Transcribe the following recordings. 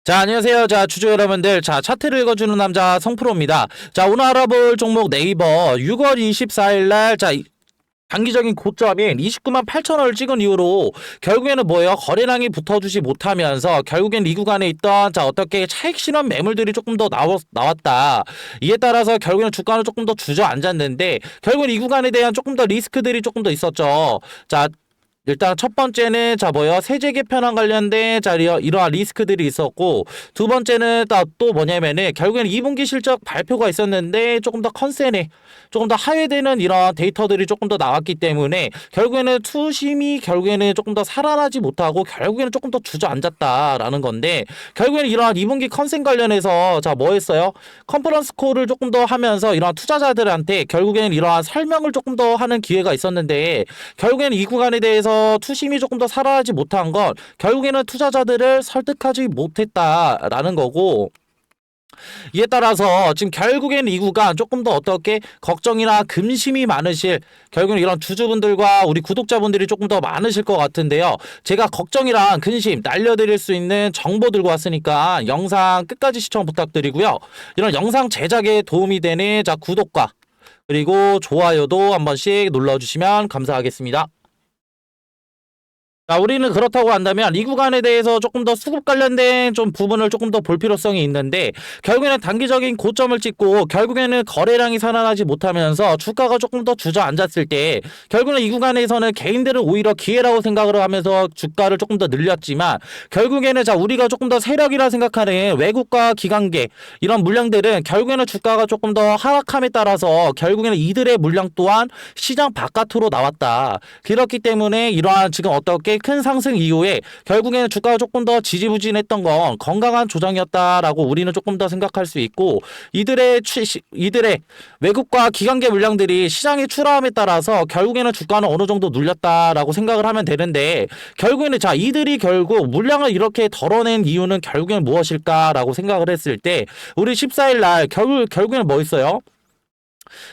자, 안녕하세요. 자, 주주 여러분들. 자, 차트를 읽어주는 남자 성프로입니다. 자, 오늘 알아볼 종목 네이버 6월 24일 날, 자, 단기적인 고점인 29만 8천 원을 찍은 이후로 결국에는 뭐예요? 거래량이 붙어주지 못하면서 결국엔 이 구간에 있던 자 어떻게 차익 실현 매물들이 조금 더 나왔다. 이에 따라서 결국에는 주가는 조금 더 주저앉았는데 결국엔 이 구간에 대한 조금 더 리스크들이 조금 더 있었죠. 자, 일단 첫 번째는 자 뭐요 세제 개편안 관련된 자 이러한 리스크들이 있었고 두 번째는 또 뭐냐면은 결국에는 2분기 실적 발표가 있었는데 조금 더 컨센에 조금 더 하회되는 이런 데이터들이 조금 더 나왔기 때문에 결국에는 투심이 결국에는 조금 더 살아나지 못하고 결국에는 조금 더 주저앉았다라는 건데 결국에는 이러한 2분기 컨센 관련해서 자 뭐 했어요? 컨퍼런스 콜을 조금 더 하면서 이러한 투자자들한테 결국에는 이러한 설명을 조금 더 하는 기회가 있었는데 결국에는 이 구간에 대해서 투심이 조금 더 살아나지 못한 건 결국에는 투자자들을 설득하지 못했다라는 거고 이에 따라서 지금 결국엔 이 구간 조금 더 어떻게 걱정이나 근심이 많으실 결국엔 이런 주주분들과 우리 구독자분들이 조금 더 많으실 것 같은데요. 제가 걱정이랑 근심 날려드릴 수 있는 정보 들고 왔으니까 영상 끝까지 시청 부탁드리고요. 이런 영상 제작에 도움이 되는 자 구독과 그리고 좋아요도 한 번씩 눌러주시면 감사하겠습니다. 자, 우리는 그렇다고 한다면 이 구간에 대해서 조금 더 수급 관련된 좀 부분을 조금 더 볼 필요성이 있는데 결국에는 단기적인 고점을 찍고 결국에는 거래량이 살아나지 못하면서 주가가 조금 더 주저앉았을 때 결국에는 이 구간에서는 개인들은 오히려 기회라고 생각을 하면서 주가를 조금 더 늘렸지만 결국에는 자 우리가 조금 더 세력이라 생각하는 외국과 기관계 이런 물량들은 결국에는 주가가 조금 더 하락함에 따라서 결국에는 이들의 물량 또한 시장 바깥으로 나왔다. 그렇기 때문에 이러한 지금 어떻게 큰 상승 이후에 결국에는 주가가 조금 더 지지부진했던 건 건강한 조정이었다라고 우리는 조금 더 생각할 수 있고 이들의 외국과 기관계 물량들이 시장에 출하함에 따라서 결국에는 주가는 어느 정도 눌렸다라고 생각을 하면 되는데 결국에는 자 이들이 결국 물량을 이렇게 덜어낸 이유는 결국에는 무엇일까라고 생각을 했을 때 우리 14일 날 결국에는 뭐 있어요?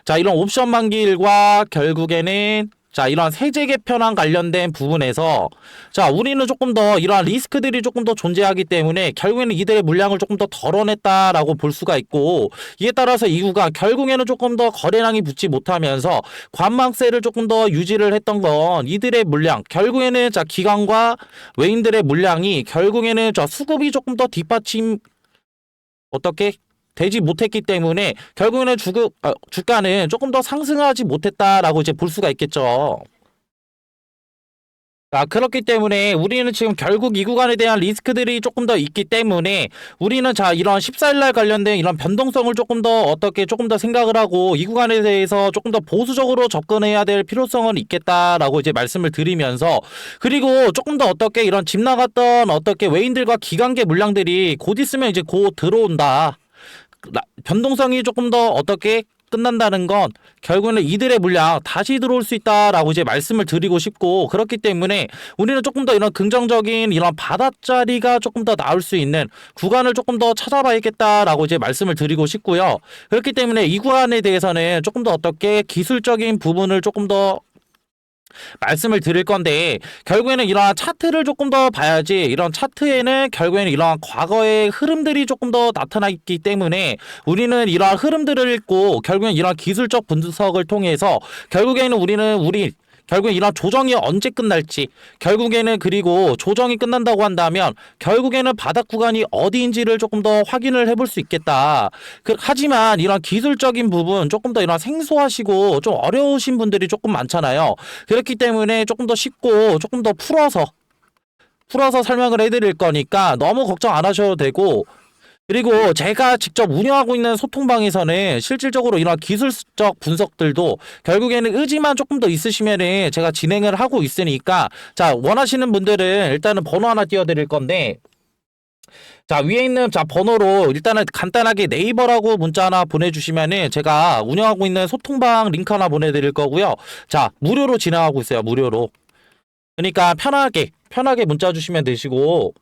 자 이런 옵션 만기일과 결국에는 자 이런 세제 개편안 관련된 부분에서 자 우리는 조금 더 이러한 리스크들이 조금 더 존재하기 때문에 결국에는 이들의 물량을 조금 더 덜어냈다라고 볼 수가 있고 이에 따라서 이 구간 결국에는 조금 더 거래량이 붙지 못하면서 관망세를 조금 더 유지를 했던 건 이들의 물량 결국에는 자 기관과 외인들의 물량이 결국에는 저 수급이 조금 더 뒷받침 어떻게 되지 못했기 때문에 결국에는 주가는 조금 더 상승하지 못했다라고 이제 볼 수가 있겠죠. 자, 그렇기 때문에 우리는 지금 결국 이 구간에 대한 리스크들이 조금 더 있기 때문에 우리는 자 이런 14일날 관련된 이런 변동성을 조금 더 어떻게 조금 더 생각을 하고 이 구간에 대해서 조금 더 보수적으로 접근해야 될 필요성은 있겠다라고 이제 말씀을 드리면서 그리고 조금 더 어떻게 이런 집 나갔던 어떻게 외인들과 기관계 물량들이 곧 있으면 이제 곧 들어온다. 변동성이 조금 더 어떻게 끝난다는 건 결국에는 이들의 물량 다시 들어올 수 있다라고 이제 말씀을 드리고 싶고 그렇기 때문에 우리는 조금 더 이런 긍정적인 이런 바닥자리가 조금 더 나올 수 있는 구간을 조금 더 찾아봐야겠다라고 이제 말씀을 드리고 싶고요. 그렇기 때문에 이 구간에 대해서는 조금 더 어떻게 기술적인 부분을 조금 더 말씀을 드릴 건데 결국에는 이러한 차트를 조금 더 봐야지 이런 차트에는 결국에는 이러한 과거의 흐름들이 조금 더 나타나 있기 때문에 우리는 이러한 흐름들을 읽고 결국엔 이러한 기술적 분석을 통해서 결국에는 결국엔 이런 조정이 언제 끝날지 결국에는 그리고 조정이 끝난다고 한다면 결국에는 바닥 구간이 어디인지를 조금 더 확인을 해볼 수 있겠다. 하지만 이런 기술적인 부분 조금 더 이런 생소하시고 좀 어려우신 분들이 조금 많잖아요. 그렇기 때문에 조금 더 쉽고 조금 더 풀어서 설명을 해드릴 거니까 너무 걱정 안 하셔도 되고 그리고 제가 직접 운영하고 있는 소통방에서는 실질적으로 이런 기술적 분석들도 결국에는 의지만 조금 더 있으시면은 제가 진행을 하고 있으니까 자 원하시는 분들은 일단은 번호 하나 띄워드릴 건데 자 위에 있는 자 번호로 일단은 간단하게 네이버라고 문자 하나 보내주시면은 제가 운영하고 있는 소통방 링크 하나 보내드릴 거고요. 자 무료로 진행하고 있어요. 무료로. 그러니까 편하게 문자 주시면 되시고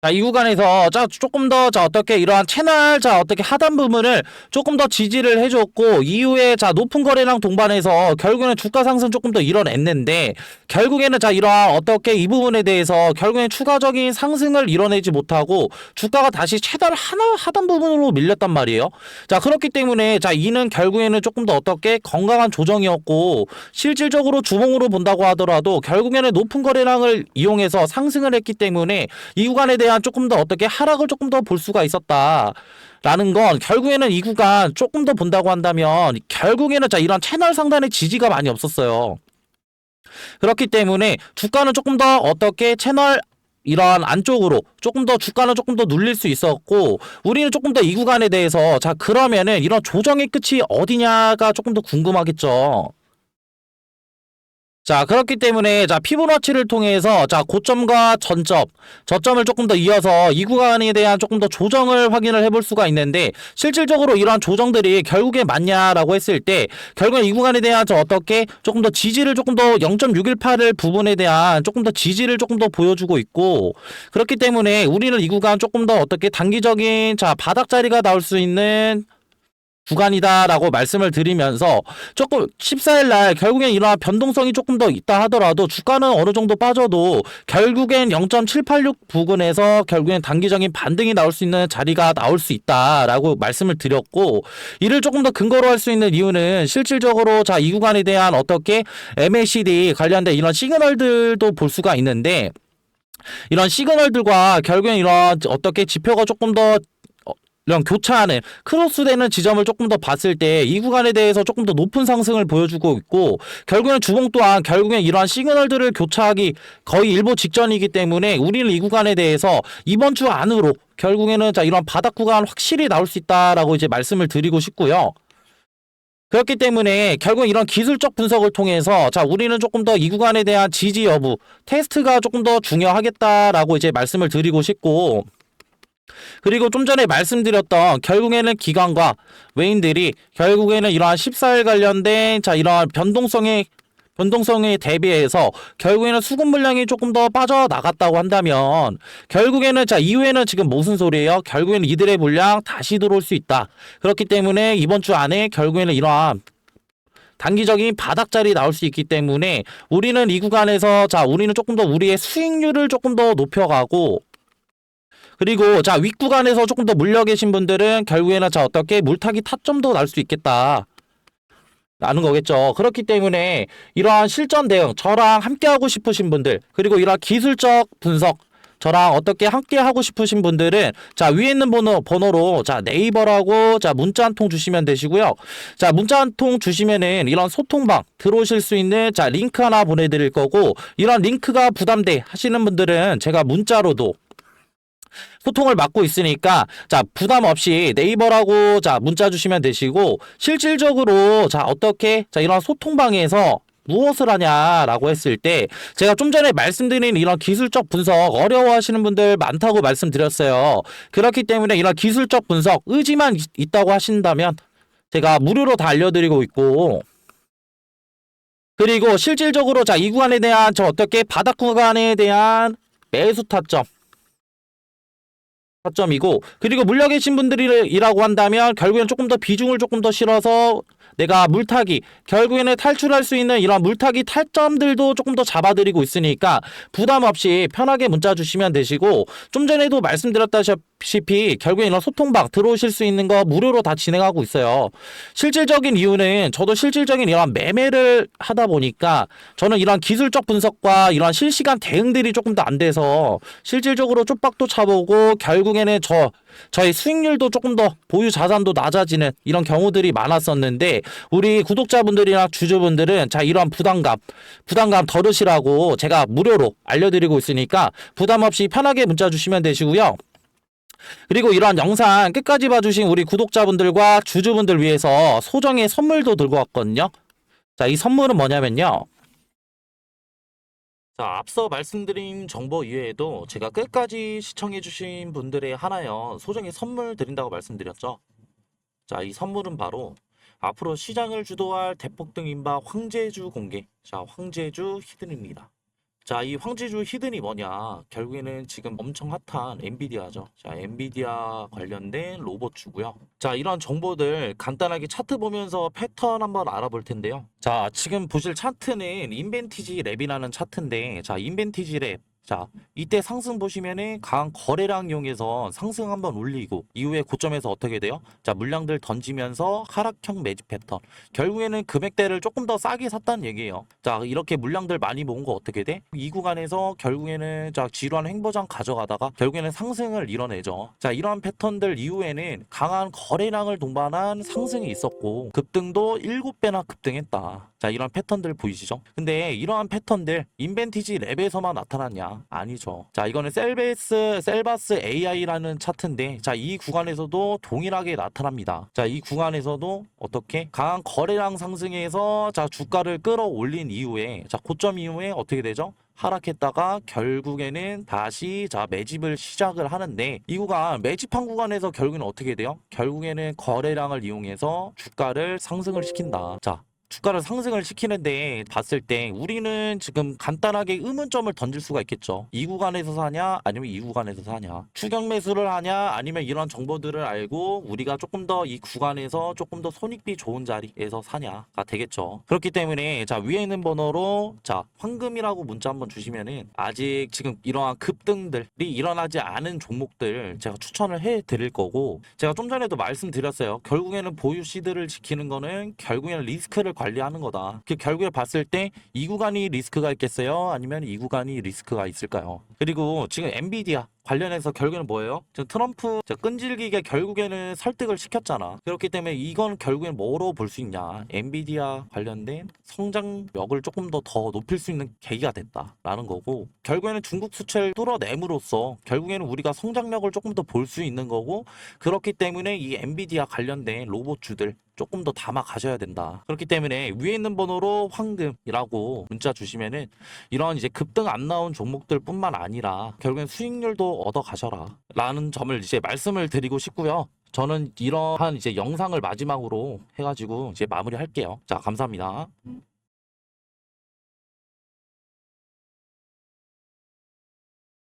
자, 이 구간에서 조금 더 어떻게 이러한 채널 어떻게 하단 부분을 조금 더 지지를 해줬고 이후에 높은 거래량 동반해서 결국에는 주가 상승 조금 더 이뤄냈는데 결국에는 이러한 어떻게 이 부분에 대해서 결국엔 추가적인 상승을 이뤄내지 못하고 주가가 다시 최단 하단 부분으로 밀렸단 말이에요. 자, 그렇기 때문에 이는 결국에는 조금 더 어떻게 건강한 조정이었고 실질적으로 주봉으로 본다고 하더라도 결국에는 높은 거래량을 이용해서 상승을 했기 때문에 이 구간에 대한 조금 더 어떻게 하락을 조금 더 볼 수가 있었다라는 건 결국에는 이 구간 조금 더 본다고 한다면 결국에는 이런 채널 상단의 지지가 많이 없었어요. 그렇기 때문에 주가는 조금 더 어떻게 채널 이런 안쪽으로 조금 더 주가는 조금 더 눌릴 수 있었고 우리는 조금 더 이 구간에 대해서 그러면은 이런 조정의 끝이 어디냐가 조금 더 궁금하겠죠. 자, 그렇기 때문에 피보나치를 통해서 고점과 저점을 조금 더 이어서 이 구간에 대한 조금 더 조정을 확인을 해볼 수가 있는데 실질적으로 이러한 조정들이 결국에 맞냐라고 했을 때 결국엔 이 구간에 대한 어떻게 조금 더 지지를 조금 더 0.618을 부분에 대한 조금 더 지지를 조금 더 보여주고 있고 그렇기 때문에 우리는 이 구간 조금 더 어떻게 단기적인 바닥 자리가 나올 수 있는 구간이다라고 말씀을 드리면서 조금 14일 날 결국엔 이러한 변동성이 조금 더 있다 하더라도 주가는 어느 정도 빠져도 결국엔 0.786 부근에서 결국엔 단기적인 반등이 나올 수 있는 자리가 나올 수 있다라고 말씀을 드렸고 이를 조금 더 근거로 할 수 있는 이유는 실질적으로 이 구간에 대한 어떻게 MACD 관련된 이런 시그널들도 볼 수가 있는데 이런 시그널들과 결국엔 이런 어떻게 지표가 조금 더 이런 교차하는 크로스되는 지점을 조금 더 봤을 때 이 구간에 대해서 조금 더 높은 상승을 보여주고 있고 결국엔 주봉 또한 결국엔 이러한 시그널들을 교차하기 거의 일보 직전이기 때문에 우리는 이 구간에 대해서 이번 주 안으로 결국에는 이런 바닥 구간 확실히 나올 수 있다라고 이제 말씀을 드리고 싶고요. 그렇기 때문에 결국 이런 기술적 분석을 통해서 우리는 조금 더 이 구간에 대한 지지 여부 테스트가 조금 더 중요하겠다라고 이제 말씀을 드리고 싶고 그리고 좀 전에 말씀드렸던 결국에는 기관과 외인들이 결국에는 이러한 14일 관련된 이러한 변동성에 대비해서 결국에는 수급 물량이 조금 더 빠져나갔다고 한다면 결국에는 이후에는 지금 무슨 소리예요? 결국에는 이들의 물량 다시 들어올 수 있다. 그렇기 때문에 이번 주 안에 결국에는 이러한 단기적인 바닥자리 나올 수 있기 때문에 우리는 이 구간에서 우리는 조금 더 우리의 수익률을 조금 더 높여가고 그리고 윗구간에서 조금 더 물려 계신 분들은 결국에는 어떻게 물타기 타점도 날 수 있겠다. 라는 거겠죠. 그렇기 때문에 이러한 실전 대응 저랑 함께 하고 싶으신 분들 그리고 이러한 기술적 분석 저랑 어떻게 함께 하고 싶으신 분들은 위에 있는 번호로 네이버라고 문자 한 통 주시면 되시고요. 문자 한 통 주시면은 이런 소통방 들어오실 수 있는 링크 하나 보내드릴 거고 이런 링크가 부담돼 하시는 분들은 제가 문자로도 소통을 맡고 있으니까 부담 없이 네이버라고 문자 주시면 되시고 실질적으로 어떻게 이런 소통방에서 무엇을 하냐라고 했을 때 제가 좀 전에 말씀드린 이런 기술적 분석 어려워하시는 분들 많다고 말씀드렸어요. 그렇기 때문에 이런 기술적 분석 의지만 있다고 하신다면 제가 무료로 다 알려드리고 있고 그리고 실질적으로 이 구간에 대한 어떻게 바닥 구간에 대한 매수 타점이고 그리고 물려 계신 분들이라고 한다면 결국엔 조금 더 비중을 조금 더 실어서 내가 물타기 결국에는 탈출할 수 있는 이런 물타기 탈점들도 조금 더 잡아드리고 있으니까 부담 없이 편하게 문자 주시면 되시고 좀 전에도 말씀드렸다시피 결국에 이런 소통방 들어오실 수 있는 거 무료로 다 진행하고 있어요. 실질적인 이유는 저도 실질적인 이런 매매를 하다 보니까 저는 이런 기술적 분석과 이런 실시간 대응들이 조금 더 안 돼서 실질적으로 쪽박도 차보고 결국에는 저희 수익률도 조금 더 보유 자산도 낮아지는 이런 경우들이 많았었는데 우리 구독자분들이나 주주분들은 이런 부담감 덜으시라고 제가 무료로 알려드리고 있으니까 부담 없이 편하게 문자 주시면 되시고요. 그리고 이러한 영상 끝까지 봐주신 우리 구독자분들과 주주분들 위해서 소정의 선물도 들고 왔거든요. 이 선물은 뭐냐면요. 앞서 말씀드린 정보 이외에도 제가 끝까지 시청해주신 분들의 하나여 소정의 선물 드린다고 말씀드렸죠. 이 선물은 바로 앞으로 시장을 주도할 대폭등 인바 황제주 공개. 황제주 히든입니다. 자, 이 황지주 히든이 뭐냐? 결국에는 지금 엄청 핫한 엔비디아죠. 자, 엔비디아 관련된 로봇주고요. 자, 이런 정보들 간단하게 차트 보면서 패턴 한번 알아볼 텐데요. 자, 지금 보실 차트는 인벤티지 랩이라는 차트인데, 자, 인벤티지 랩. 자, 이때 상승 보시면은 강한 거래량 이용해서 상승 한번 올리고 이후에 고점에서 어떻게 돼요? 자, 물량들 던지면서 하락형 매집 패턴. 결국에는 금액대를 조금 더 싸게 샀다는 얘기예요. 자, 이렇게 물량들 많이 모은 거 어떻게 돼? 이 구간에서 결국에는 자, 지루한 횡보장 가져가다가 결국에는 상승을 이뤄내죠. 자, 이러한 패턴들 이후에는 강한 거래량을 동반한 상승이 있었고 급등도 7배나 급등했다. 자, 이런 패턴들 보이시죠? 근데 이러한 패턴들 인벤티지 랩에서만 나타났냐? 아니죠. 자, 이거는 셀바스 AI라는 차트인데, 자, 이 구간에서도 동일하게 나타납니다. 자, 이 구간에서도 어떻게 강한 거래량 상승에서 자, 주가를 끌어올린 이후에 자, 고점 이후에 어떻게 되죠? 하락했다가 결국에는 다시 자, 매집을 시작을 하는데, 이 구간 매집한 구간에서 결국에는 어떻게 돼요? 결국에는 거래량을 이용해서 주가를 상승을 시킨다. 자, 주가를 상승을 시키는데 봤을 때 우리는 지금 간단하게 의문점을 던질 수가 있겠죠. 이 구간에서 사냐 아니면 이 구간에서 사냐, 추격 매수를 하냐 아니면 이런 정보들을 알고 우리가 조금 더 이 구간에서 조금 더 손익비 좋은 자리에서 사냐가 되겠죠. 그렇기 때문에 자, 위에 있는 번호로 자, 황금이라고 문자 한번 주시면은 아직 지금 이러한 급등들이 일어나지 않은 종목들 제가 추천을 해 드릴 거고, 제가 좀 전에도 말씀드렸어요. 결국에는 보유 시드를 지키는 거는 결국에는 리스크를 관리하는 거다. 결국에 봤을 때 이 구간이 리스크가 있겠어요? 아니면 이 구간이 리스크가 있을까요? 그리고 지금 엔비디아 관련해서 결국에는 뭐예요? 지금 트럼프 끈질기게 결국에는 설득을 시켰잖아. 그렇기 때문에 이건 결국엔 뭐로 볼 수 있냐? 엔비디아 관련된 성장력을 조금 더 높일 수 있는 계기가 됐다라는 거고, 결국에는 중국 수출을 뚫어냄으로써 결국에는 우리가 성장력을 조금 더 볼 수 있는 거고, 그렇기 때문에 이 엔비디아 관련된 로봇주들 조금 더 담아 가셔야 된다. 그렇기 때문에 위에 있는 번호로 황금이라고 문자 주시면은 이런 이제 급등 안 나온 종목들 뿐만 아니라 결국엔 수익률도 얻어 가셔라 라는 점을 이제 말씀을 드리고 싶고요. 저는 이러한 이제 영상을 마지막으로 해가지고 이제 마무리할게요. 자, 감사합니다.